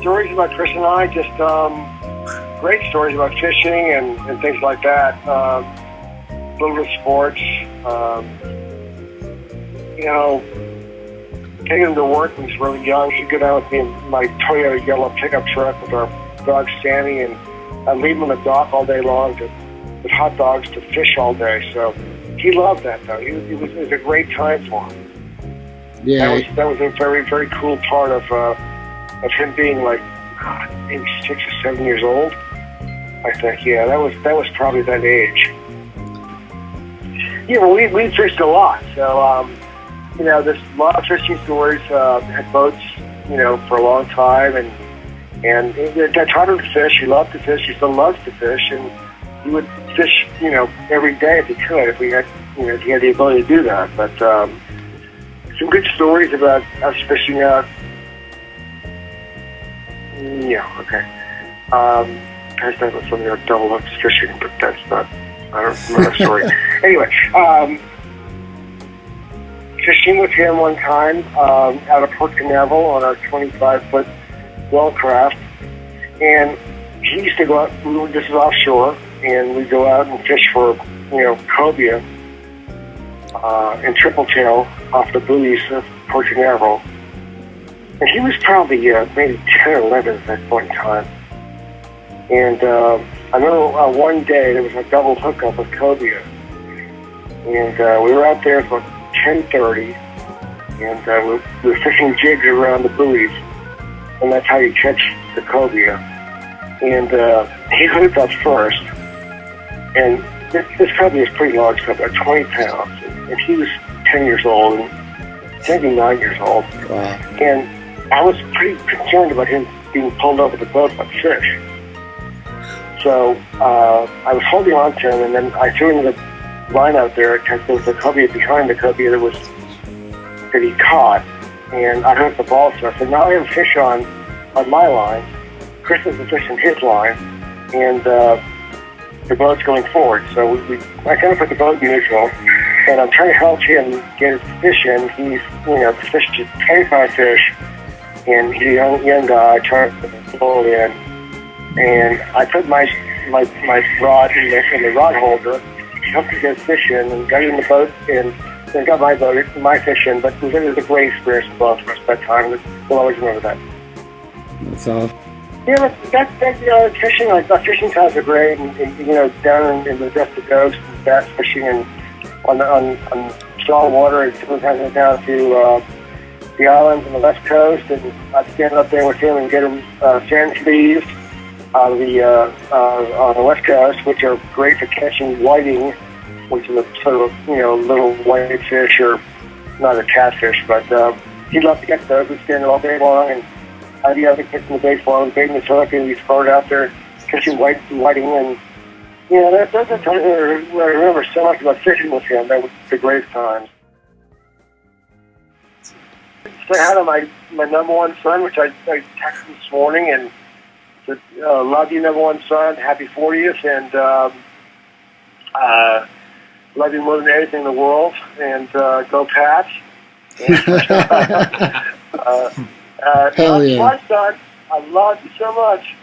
Stories about Chris and I, just great stories about fishing and things like that. A little bit of sports. You know, taking him to work when he was really young. He'd go down with me in my Toyota yellow pickup truck with our dog Sammy, and I'd leave him on the dock all day long with hot dogs to fish all day. So he loved that, though. It was a great time for him. Yeah, That was a very, very cool part of him being like maybe 6 or 7 years old. I think, yeah, that was probably that age. Yeah, well, we fished a lot, so you know, there's a lot of fishing stories. Had boats, you know, for a long time, and I taught him to fish. He loved to fish. He still loves to fish, and he would fish, you know, every day if he could, if we had, you know, if he had the ability to do that. But some good stories about us fishing out. Yeah, okay. I was talking about something like double hook fishing, but that's not, I don't remember the story. Anyway, fishing with him one time out of Port Canaveral on our 25-foot well craft, and he used to go out, this is offshore, and we'd go out and fish for, you know, cobia and triple tail off the buoys of Port Canaveral. And he was probably maybe 10 or 11 at that point in time. And I remember one day there was a double hookup with cobia. And we were out there at about 10:30, and we were fishing jigs around the buoys. And that's how you catch the cobia. And he hooked up first. And this cobia is pretty large cobia, 20 pounds. And he was 10 years old, and maybe 9 years old. wow. And I was pretty concerned about him being pulled over the boat by fish. So I was holding on to him, and then I threw him the line out there because there was a cobia behind the cobia that he caught, and I hooked the ball. So I said, now I have a fish on my line. Chris is fishing his line, and the boat's going forward. So I kind of put the boat neutral, and I'm trying to help him get his fish in. He's, you know, the fish is 25 fish. And he's a young guy trying to pull it in. And I put my rod in the rod holder, helped him get fish in, and got in the boat, and then got my fish in. But it was a great experience for both of us that time. We'll always remember that. That's all. Yeah, that's you know, fishing, like fishing times are great, and you know, down in the Dust of Ghost, bass fishing, and on strong water, and sometimes down to the islands on the west coast, and I'd stand up there with him and get him sand fleas on the west coast, which are great for catching whiting, which is a sort of, you know, little white fish, or not a catfish, but he'd love to get those. We'd stand there all day long, and I'd be out there catching the bait for him, baiting his hook, and he'd throw it out there catching whiting, and you know, those are times where I remember so much about fishing with him. That was the greatest times. Say hi to my number one son, which I texted this morning, and said, love you, number one son, happy 40th, and love you more than anything in the world, and go Pats. Hell yeah. My son, I love you so much.